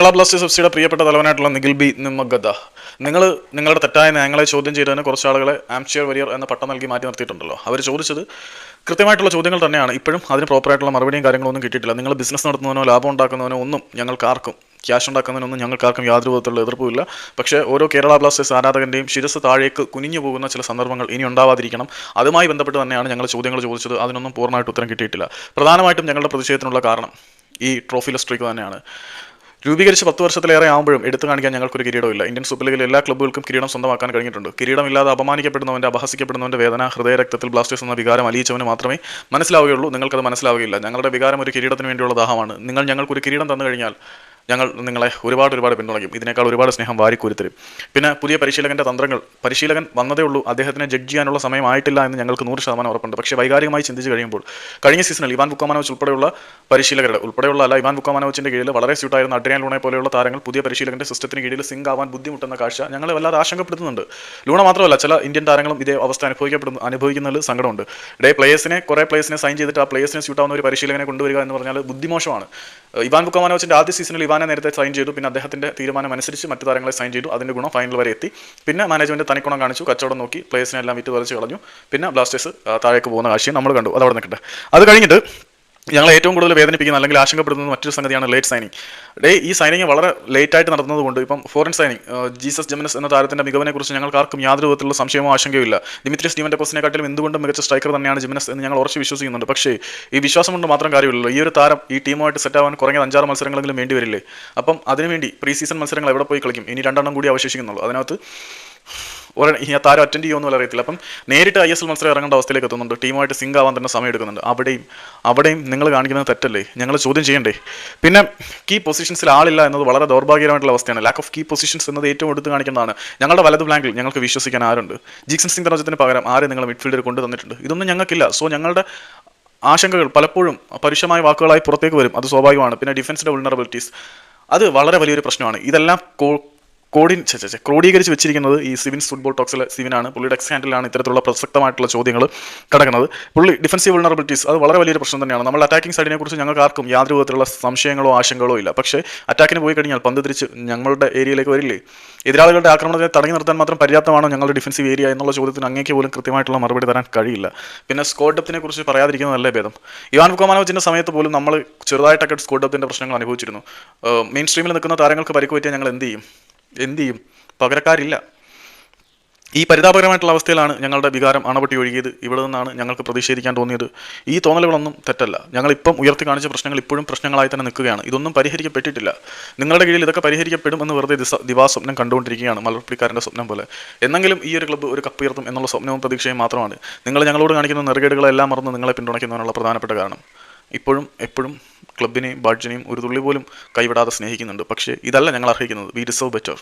Kerala Blasters F സിയുടെ പ്രിയപ്പെട്ട തലവനായിട്ടുള്ള Nikhil B നിമ്മഗദ്ദ, നിങ്ങളുടെ തെറ്റായ നയങ്ങളെ ചോദ്യം ചെയ്തതിന് കുറച്ച് ആളുകളെ ആംചെയർ വരിയർ എന്ന പട്ടം നൽകി മാറ്റി നിർത്തിയിട്ടുണ്ടല്ലോ. അവർ ചോദിച്ചത് കൃത്യമായിട്ടുള്ള ചോദ്യങ്ങൾ തന്നെയാണ്. ഇപ്പോഴും അതിന് പ്രോപ്പറായിട്ടുള്ള മറുപടിയും കാര്യങ്ങളൊന്നും കിട്ടിയിട്ടില്ല. നിങ്ങൾ ബിസിനസ് നടത്തുന്നതിനോ ലാഭം ഉണ്ടാക്കുന്നതിനോ ഒന്നും ഞങ്ങൾക്കാർക്കും, ക്യാഷ് ഉണ്ടാക്കുന്നതിനൊന്നും ഞങ്ങൾക്കാർക്കും യാതൊരു വിധത്തിലുള്ള എതിർപ്പുമില്ല. പക്ഷേ ഓരോ കേരള ബ്ലാസ്റ്റേഴ്സ് ആരാധകൻ്റെയും ശിരസ് താഴേക്ക് കുനിഞ്ഞു പോകുന്ന ചില സന്ദർഭങ്ങൾ ഇനി ഉണ്ടാവാതിരിക്കണം. അതുമായി ബന്ധപ്പെട്ട് തന്നെയാണ് ഞങ്ങൾ ചോദ്യങ്ങൾ ചോദിച്ചത്. അതിനൊന്നും പൂർണ്ണമായിട്ട് ഉത്തരം കിട്ടിയിട്ടില്ല. പ്രധാനമായിട്ടും ഞങ്ങളുടെ പ്രതിഷേധത്തിനുള്ള കാരണം ഈ ട്രോഫിയിലെ സ്ട്രീക്ക് തന്നെയാണ്. രൂപീകരിച്ച് 10 വർഷത്തിലേറെ ആകുമ്പോഴും എടുത്തു കാണിക്കാൻ ഞങ്ങൾക്കൊരു കിരീടമില്ല. ഇന്ത്യൻ സൂപ്പർ ലീഗിലെ എല്ലാ ക്ലബ്ബുകൾക്കും കിരീടം സ്വന്തമാക്കാൻ കഴിഞ്ഞിട്ടുണ്ട്. കിരീടമില്ലാതെ അപമാനിക്കപ്പെടുന്നവൻ്റെ, അപഹസിക്കപ്പെടുന്നവൻ്റെ വേദന ഹൃദയരക്തത്തിൽ ബ്ലാസ്റ്റേഴ്സ് എന്ന വികാരം അലിയിച്ചവന് മാത്രമേ മനസ്സിലാവുകയുള്ളൂ. നിങ്ങൾക്കത് മനസ്സിലാവുകയില്ല. ഞങ്ങളുടെ വികാരം ഒരു കിരീടത്തിന് വേണ്ടിയുള്ള ദാഹമാണ്. നിങ്ങൾ ഞങ്ങൾക്കൊരു കിരീടം തന്നു കഴിഞ്ഞാൽ ഞങ്ങൾ നിങ്ങളെ ഒരുപാട് പിന്തുണയ്ക്കും. ഇതിനേക്കാൾ ഒരുപാട് സ്നേഹം വാരിക്കൂരിത്തരും. പിന്നെ പുതിയ പരിശീലകൻ്റെ തന്ത്രങ്ങൾ, പരിശീലകൻ വന്നതേ ഉള്ളൂ, അദ്ദേഹത്തിനെ ജഡ്ജ് ചെയ്യാനുള്ള സമയമായിട്ടില്ല എന്ന് ഞങ്ങൾക്ക് 100% ഉറപ്പുണ്ട്. പക്ഷേ വൈകാരികമായി ചിന്തിച്ച് കഴിയുമ്പോൾ കഴിഞ്ഞ സീസണിൽ ഇവാൻ വുക്കോമാനോവിച്ച് ഉൾപ്പെടെയുള്ള പരിശീലകരുടെ ഇവാൻ വുക്കോമാനോവിച്ചിൻ്റെ കീഴിൽ വളരെ സ്യൂട്ടായിരുന്ന അഡ്രിയാൻ ലൂണയെ പോലെയുള്ള താരങ്ങൾ പുതിയ പരിശീലകൻ്റെ സിസ്റ്റത്തിന് കീഴിൽ സിങ്ക് ആവാൻ ബുദ്ധിമുട്ടുന്ന കാഴ്ച ഞങ്ങളെ വല്ലാതെ ആശങ്കപ്പെടുത്തുന്നുണ്ട്. ലൂണ മാത്രമല്ല, ചില ഇന്ത്യൻ താരങ്ങളും ഇതേ അവസ്ഥ അനുഭവിക്കുന്നതിൽ സങ്കടമുണ്ട്. കുറേ പ്ലേയേഴ്സിനെ സൈൻ ചെയ്തിട്ട് ആ പ്ലേയേഴ്സിനെ സ്യൂട്ടാവുന്ന ഒരു പരിശീലകനെ കൊണ്ടുവരിക എന്ന് പറഞ്ഞാൽ ബുദ്ധിമോശമാണ്. ഇവാൻ വുക്കോമാനോവിച്ചിൻ്റെ ആദ്യ സീസണിൽ ഇവാനെ നേരത്തെ സൈൻ ചെയ്തു. പിന്നെ അദ്ദേഹത്തിൻ്റെ തീരുമാനം അനുസരിച്ച് മറ്റു താരങ്ങളെ സൈൻ ചെയ്തു. അതിൻ്റെ ഗുണം ഫൈനൽ വരെ എത്തി. പിന്നെ മാനേജ്മെൻറ്റ് തനിക്കുണം കാണിച്ചു, കച്ചവടം നോക്കി, പ്ലേയേഴ്സിനെ എല്ലാം വിറ്റ് വലിച്ചു കളഞ്ഞു. പിന്നെ ബ്ലാസ്റ്റേഴ്സ് താഴേക്ക് പോകുന്ന കാഴ്ചയും നമ്മൾ കണ്ടു. അതവിടെ നിൽക്കട്ടെ. അത് കഴിഞ്ഞിട്ട് ഞങ്ങൾ ഏറ്റവും കൂടുതൽ വേദനിപ്പിക്കുന്ന അല്ലെങ്കിൽ ആശങ്കപ്പെടുന്നത് മറ്റൊരു സംഗതിയാണ് ലേറ്റ് സൈനിങ്. ഈ സൈനിങ് വളരെ ലേറ്റായിട്ട് നടന്നതുകൊണ്ട് ഇപ്പം ഫോറിൻ സൈനിങ് ജീസസ് ജെമിനസ് എന്ന താരത്തിൻ്റെ മികവിനെക്കുറിച്ച് ഞങ്ങൾക്ക് ആർക്കും യാതൊരു വിധത്തിലുള്ള സംശയമോ ആശങ്കയോ ഇല്ല. ദിമിത്രിയസ് ഡീമന്റോസിനെക്കാട്ടിലും എന്തുകൊണ്ടും മികച്ച സ്ട്രൈക്കർ തന്നെയാണ് ജെമിനസ് എന്ന് ഞങ്ങൾ ഉറച്ച് വിശ്വസിക്കുന്നുണ്ട്. പക്ഷേ ഈ വിശ്വാസം കൊണ്ട് മാത്രം കാര്യമില്ലല്ലോ. ഈ ഒരു താരം ഈ ടീമുമായിട്ട് സെറ്റ് ആവാൻ കുറഞ്ഞ 5-6 മത്സരങ്ങളെങ്കിലും വേണ്ടി വരില്ലേ? അപ്പം അതിനുവേണ്ടി പ്രീ സീസൺ മത്സരങ്ങൾ എവിടെ പോയി കളിക്കും? ഇനി 2 കൂടി അവശേഷിക്കുന്നുള്ളൂ. അതിനകത്ത് ഈ താരം അറ്റൻഡ് ചെയ്യുമെന്ന് അറിയത്തില്ല. അപ്പം നേരിട്ട് ISL മത്സരം ഇറങ്ങേണ്ട അവസ്ഥയിലേക്ക് എത്തുന്നുണ്ട്. ടീമുമായിട്ട് സിങ്ക് ആവാൻ തന്നെ സമയം എടുക്കുന്നുണ്ട്. അവിടെയും നിങ്ങൾ കാണിക്കുന്നത് തെറ്റല്ലേ? ഞങ്ങൾ ചോദ്യം ചെയ്യണ്ടേ? പിന്നെ കീ പൊസിഷൻസിൽ ആളില്ല എന്നത് വളരെ ദൗർഭാഗ്യമായിട്ടുള്ള അവസ്ഥയാണ്. ലാക്ക് ഓഫ് കീ പൊസിഷൻസ് എന്നത് ഏറ്റവും എടുത്ത് കാണിക്കുന്നതാണ്. ഞങ്ങളുടെ വലത് ഫ്ലാങ്കിൽ ഞങ്ങൾക്ക് വിശ്വസിക്കാൻ ആരുണ്ട്? ജിക്സൺ സിംഗ് റോജത്തിന് പകരം ആരെ നിങ്ങൾ മിഡ്ഫീൽഡിൽ കൊണ്ടു തന്നിട്ടുണ്ട്? ഇതൊന്നും ഞങ്ങൾക്കില്ല. സോ ഞങ്ങളുടെ ആശങ്കകൾ പലപ്പോഴും പരുഷമായ വാക്കുകളായി പുറത്തേക്ക് വരും. അത് സ്വാഭാവികമാണ്. പിന്നെ ഡിഫൻസിൻ്റെ വൾനറബിലിറ്റീസ്, അത് വളരെ വലിയൊരു പ്രശ്നമാണ്. ഇതെല്ലാം ക്രോഡീകരിച്ച് വെച്ചിരിക്കുന്നത് ഈ സിവിൻസ് ഫുട്ബോൾ ടോക്സിലെ സിവിനാണ്. പുള്ളിയുടെ എക്സ് ഹാൻഡിലാണ് ഇത്തരത്തിലുള്ള പ്രസക്തമായിട്ടുള്ള ചോദ്യങ്ങൾ കിടക്കുന്നത്. പുള്ളി ഡിഫൻസീവ് വൾനറബിലിറ്റീസ്, അത് വളരെ വലിയൊരു പ്രശ്നം തന്നെയാണ്. നമ്മൾ അറ്റാക്കിംഗ് സൈഡിനെ കുറിച്ച് ഞങ്ങൾക്ക് ആർക്കും യാതൊരു വിധത്തിലുള്ള സംശയങ്ങളോ ആശങ്കകളോ ഇല്ല. പക്ഷേ അറ്റാക്കിന് പോയി കഴിഞ്ഞാൽ പന്ത് തിരിച്ച് ഞങ്ങളുടെ ഏരിയയിലേക്ക് വരില്ലേ? എതിരാളികളുടെ ആക്രമണത്തെ തടഞ്ഞു നിർത്താൻ മാത്രം പര്യാപ്തമാണോ ഞങ്ങളുടെ ഡിഫൻസീവ് ഏരിയ എന്നുള്ള ചോദ്യത്തിന് അങ്ങേക്ക് പോലും കൃത്യമായിട്ടുള്ള മറുപടി തരാൻ കഴിയില്ല. പിന്നെ സ്കോഡ് ഡെപ്തിനെ കുറിച്ച് പറയാതിരിക്കുന്നതല്ലേ ഭേദം. ഇവാൻ വുക്കോമാനോവിച്ചിൻ്റെ സമയത്ത് പോലും നമ്മൾ ചെറുതായിട്ടൊക്കെ സ്കോഡ് ഡെപ്തിൻ്റെ പ്രശ്നങ്ങൾ അനുഭവിച്ചിരുന്നു. മെയിൻ സ്ട്രീമിൽ നിൽക്കുന്ന താരങ്ങൾക്ക് പരിക്ക് പറ്റിയാൽ ഞങ്ങൾ എന്ത് ചെയ്യും? പകരക്കാരില്ല. ഈ പരിതാപകരമായിട്ടുള്ള അവസ്ഥയിലാണ് ഞങ്ങളുടെ വികാരം അണപൊട്ടി ഒഴുകിയത്. ഇവിടെ നിന്നാണ് ഞങ്ങൾക്ക് പ്രതിഷേധിക്കാൻ തോന്നിയത്. ഈ തോന്നലുകളൊന്നും തെറ്റല്ല. ഞങ്ങളിപ്പം ഉയർത്തി കാണിച്ച പ്രശ്നങ്ങൾ ഇപ്പോഴും പ്രശ്നങ്ങളായി തന്നെ നിൽക്കുകയാണ്. ഇതൊന്നും പരിഹരിക്കപ്പെട്ടിട്ടില്ല. നിങ്ങളുടെ കീഴിൽ ഇതൊക്കെ പരിഹരിക്കപ്പെടുമെന്ന് വെറുതെ ദിവാസ്വപ്നം കണ്ടുകൊണ്ടിരിക്കുകയാണ്, മലർപ്പിക്കാരൻ്റെ സ്വപ്നം പോലെ. എന്നെങ്കിലും ഈ ഒരു ക്ലബ്ബ് ഒരു കപ്പ് ഉയർത്തും എന്നുള്ള സ്വപ്നവും പ്രതീക്ഷയും മാത്രമാണ്. നിങ്ങൾ ഞങ്ങളോട് കാണിക്കുന്ന നെറുകേടുകളെല്ലാം മറന്ന് നിങ്ങളെ പിന്തുണയ്ക്കുന്നതിനുള്ള പ്രധാനപ്പെട്ട കാരണം. എപ്പോഴും ക്ലബിനെയും ബാഡ്ജിനെയും ഒരു തുള്ളി പോലും കൈവിടാതെ സ്നേഹിക്കുന്നുണ്ട്. പക്ഷേ ഇതല്ല ഞങ്ങൾ അർഹിക്കുന്നത്. V deserve better.